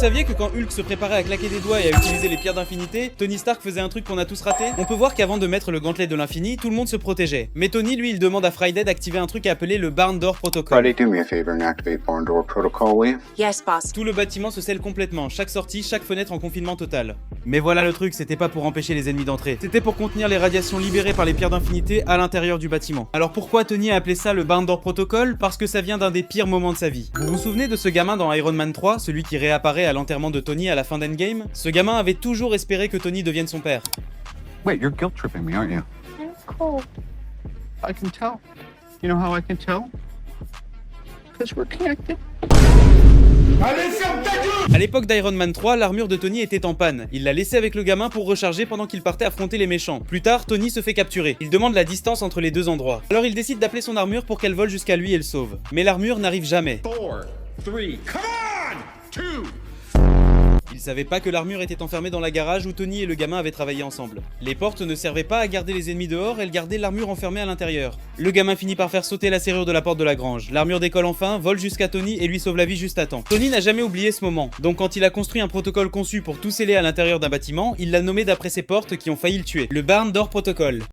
saviez que quand Hulk se préparait à claquer des doigts et à utiliser les pierres d'infinité, Tony Stark faisait un truc qu'on a tous raté? On peut voir qu'avant de mettre le gantelet de l'infini, tout le monde se protégeait. Mais Tony, lui, il demande à Friday d'activer un truc appelé le Barn Door Protocol. Friday, do me a favor and activate Barn Door Protocol, will you? Yes, boss. Tout le bâtiment se scelle complètement, chaque sortie, chaque fenêtre en confinement total. Mais voilà le truc, c'était pas pour empêcher les ennemis d'entrer, c'était pour contenir les radiations libérées par les pierres d'infinité à l'intérieur du bâtiment. Alors pourquoi Tony a appelé ça le Barn Door Protocol? Parce que ça vient d'un des pires moments de sa vie. Vous vous souvenez de ce gamin dans Iron Man 3, celui qui réapparaît à l'enterrement de Tony à la fin d'Endgame? Ce gamin avait toujours espéré que Tony devienne son père. Wait, you're guilt tripping me, aren't you? I'm cold. I can tell. You know how I can tell? Because we're connected. À l'époque d'Iron Man 3, l'armure de Tony était en panne. Il l'a laissée avec le gamin pour recharger pendant qu'il partait affronter les méchants. Plus tard, Tony se fait capturer. Il demande la distance entre les deux endroits. Alors il décide d'appeler son armure pour qu'elle vole jusqu'à lui et le sauve. Mais l'armure n'arrive jamais. 4, 3, come on! 2. Il savait pas que l'armure était enfermée dans la garage où Tony et le gamin avaient travaillé ensemble. Les portes ne servaient pas à garder les ennemis dehors, elles gardaient l'armure enfermée à l'intérieur. Le gamin finit par faire sauter la serrure de la porte de la grange. L'armure décolle enfin, vole jusqu'à Tony et lui sauve la vie juste à temps. Tony n'a jamais oublié ce moment, donc quand il a construit un protocole conçu pour tout sceller à l'intérieur d'un bâtiment, il l'a nommé d'après ses portes qui ont failli le tuer. Le Barn Door Protocol.